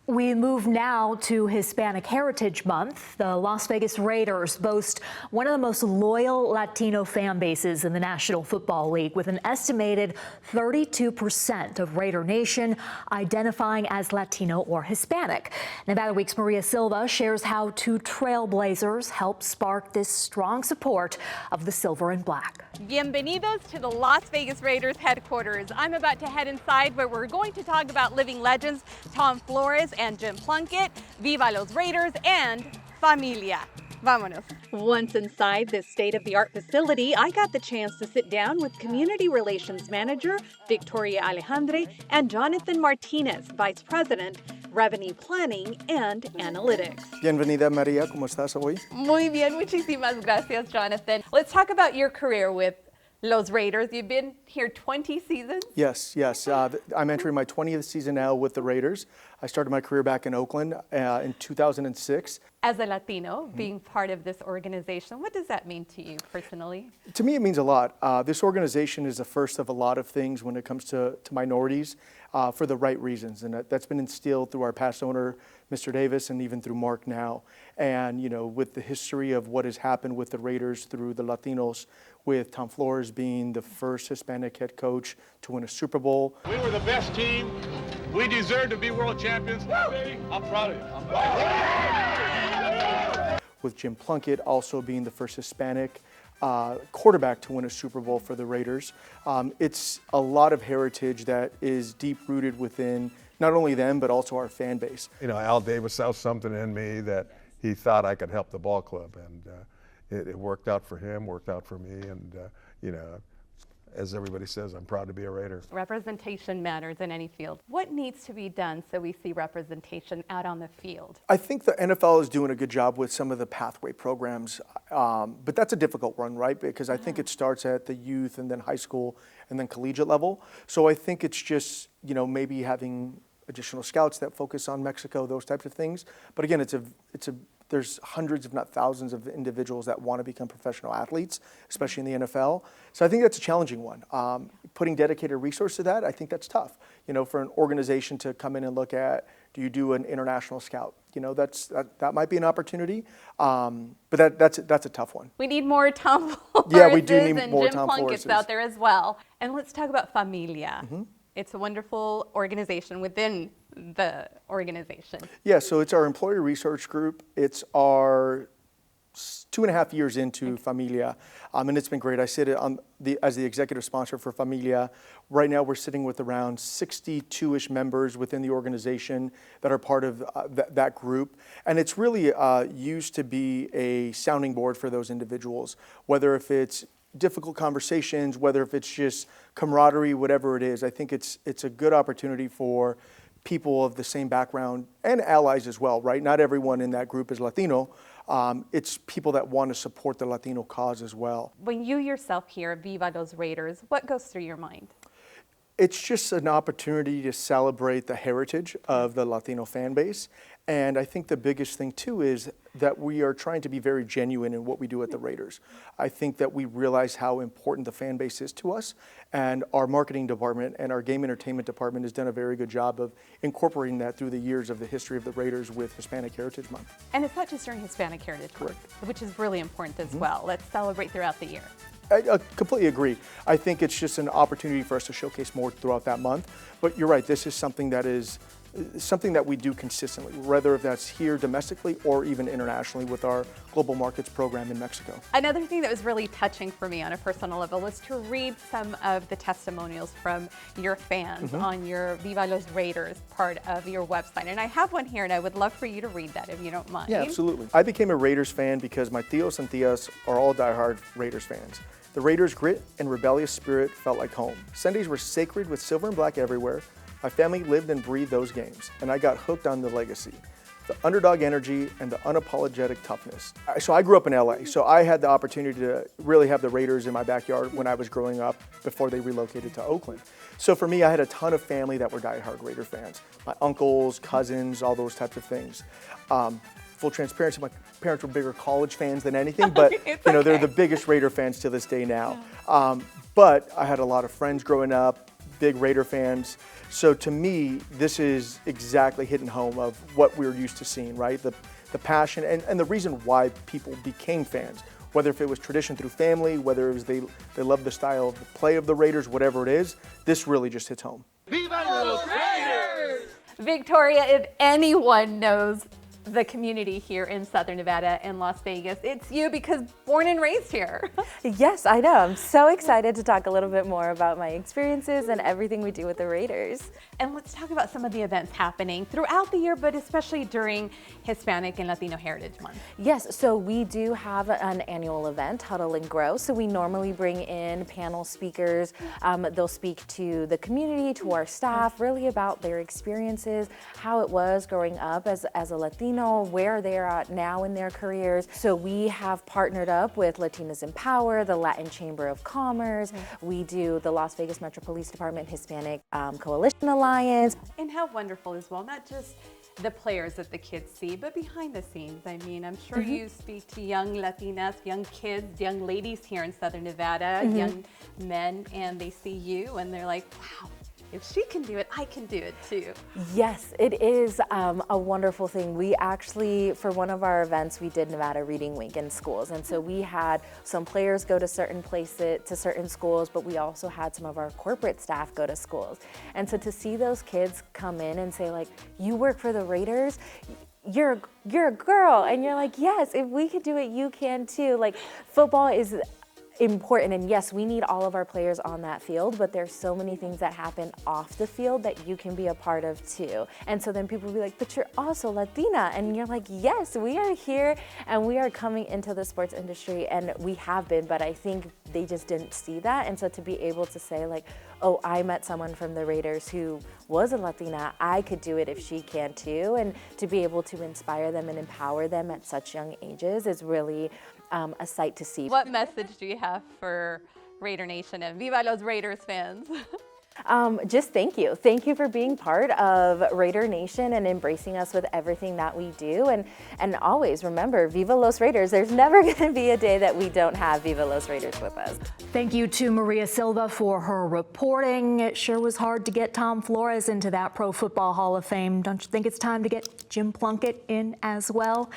We move now to Hispanic Heritage Month. The Las Vegas Raiders boast one of the most loyal Latino fan bases in the National Football League, with an estimated 32% of Raider Nation identifying as Latino or Hispanic. Nevada Week's Maria Silva shares how two trailblazers helped spark this strong support of the silver and black. Bienvenidos to the Las Vegas Raiders headquarters. I'm about to head inside where we're going to talk about living legends Tom Flores and Jim Plunkett, Viva los Raiders, and Familia. Vámonos. Once inside this state-of-the-art facility, I got the chance to sit down with Community Relations Manager Victoria Alejandre and Jonathan Martinez, Vice President, Revenue Planning and Analytics. Bienvenida, Maria. ¿Cómo estás hoy? Muy bien, muchísimas gracias, Jonathan. Let's talk about your career with Los Raiders. You've been here 20 seasons? Yes. I'm entering my 20th season now with the Raiders. I started my career back in Oakland in 2006. As a Latino, being part of this organization, what does that mean to you personally? To me, it means a lot. This organization is the first of a lot of things when it comes to minorities for the right reasons. And that's been instilled through our past owner, Mr. Davis, and even through Mark now. And, you know, with the history of what has happened with the Raiders through the Latinos, with Tom Flores being the first Hispanic head coach to win a Super Bowl. We were the best team. We deserve to be world champions. I'm proud of you. I'm proud of you. With Jim Plunkett also being the first Hispanic quarterback to win a Super Bowl for the Raiders. It's a lot of heritage that is deep-rooted within not only them, but also our fan base. You know, Al Davis saw something in me that he thought I could help the ball club, and it worked out for him, worked out for me, and you know, as everybody says, I'm proud to be a Raider. Representation matters in any field. What needs to be done so we see representation out on the field? I think the NFL is doing a good job with some of the pathway programs, but that's a difficult one, right? Because I think it starts at the youth and then high school and then collegiate level. So I think it's just, you know, maybe having additional scouts that focus on Mexico, those types of things. But again, there's hundreds, if not thousands, of individuals that want to become professional athletes, especially in the NFL. So I think that's a challenging one. Putting dedicated resources to that, I think that's tough. You know, for an organization to come in and look at, do you do an international scout? You know, that might be an opportunity, but that's a tough one. We need more Tom Flores. Yeah, we do need more Jim Tom Flores. Plunkett's out there as well. And let's talk about Familia. It's a wonderful organization within the organization. Yeah, so it's our employee research group. It's our 2.5 years into Familia, and it's been great. I sit as the executive sponsor for Familia. Right now we're sitting with around 62-ish members within the organization that are part of that group. And it's really used to be a sounding board for those individuals, whether if it's difficult conversations, whether if it's just camaraderie, whatever it is. I think it's a good opportunity for people of the same background and allies as well, right? Not everyone in that group is Latino. It's people that want to support the Latino cause as well. When you yourself hear Viva los Raiders, what goes through your mind? It's just an opportunity to celebrate the heritage of the Latino fan base. And I think the biggest thing too is that we are trying to be very genuine in what we do at the Raiders. I think that we realize how important the fan base is to us, and our marketing department and our game entertainment department has done a very good job of incorporating that through the years of the history of the Raiders with Hispanic Heritage Month. And it's not just during Hispanic Heritage Month, which is really important as well. Let's celebrate throughout the year. I completely agree. I think it's just an opportunity for us to showcase more throughout that month. But you're right, this is something that we do consistently, whether if that's here domestically or even internationally with our Global Markets program in Mexico. Another thing that was really touching for me on a personal level was to read some of the testimonials from your fans on your Viva los Raiders part of your website. And I have one here, and I would love for you to read that if you don't mind. Yeah, absolutely. I became a Raiders fan because my tios and tias are all diehard Raiders fans. The Raiders' grit and rebellious spirit felt like home. Sundays were sacred with silver and black everywhere. My family lived and breathed those games, and I got hooked on the legacy, the underdog energy, and the unapologetic toughness. So I grew up in LA, so I had the opportunity to really have the Raiders in my backyard when I was growing up before they relocated to Oakland. So for me, I had a ton of family that were diehard Raider fans. My uncles, cousins, all those types of things. Full transparency, my parents were bigger college fans than anything, but you know, they're the biggest Raider fans to this day now. But I had a lot of friends growing up big Raider fans. So to me, this is exactly hitting home of what we're used to seeing, right? The passion and the reason why people became fans, whether if it was tradition through family, whether it was they love the style of the play of the Raiders, whatever it is, this really just hits home. Viva los Raiders! Victoria, if anyone knows the community here in Southern Nevada and Las Vegas, it's you, because born and raised here. Yes, I know. I'm so excited to talk a little bit more about my experiences and everything we do with the Raiders. And let's talk about some of the events happening throughout the year, but especially during Hispanic and Latino Heritage Month. Yes, so we do have an annual event, Huddle and Grow. So we normally bring in panel speakers. They'll speak to the community, to our staff, really about their experiences, how it was growing up as a Latino, where they're at now in their careers. So we have partnered up with Latinas in Power, the Latin Chamber of Commerce. We do the Las Vegas Metro Police Department Hispanic Coalition Alliance. And how wonderful as well, not just the players that the kids see, but behind the scenes. I mean, I'm sure you speak to young Latinas, young kids, young ladies here in Southern Nevada, young men, and they see you and they're like, wow, if she can do it, I can do it too. Yes, it is a wonderful thing. We actually, for one of our events, we did Nevada Reading Week in schools. And so we had some players go to certain places, to certain schools, but we also had some of our corporate staff go to schools. And so to see those kids come in and say like, you work for the Raiders, you're a girl. And you're like, yes, if we could do it, you can too. Like, football is important, and yes, we need all of our players on that field, but there's so many things that happen off the field that you can be a part of too. And so then people will be like, but you're also Latina, and you're like, yes, we are here and we are coming into the sports industry, and we have been, but I think they just didn't see that. And so to be able to say like, oh, I met someone from the Raiders who was a Latina, I could do it if she can too, and to be able to inspire them and empower them at such young ages is really a sight to see. What message do you have for Raider Nation and Viva los Raiders fans? Just thank you. Thank you for being part of Raider Nation and embracing us with everything that we do. And always remember, Viva los Raiders. There's never going to be a day that we don't have Viva los Raiders with us. Thank you to Maria Silva for her reporting. It sure was hard to get Tom Flores into that Pro Football Hall of Fame. Don't you think it's time to get Jim Plunkett in as well?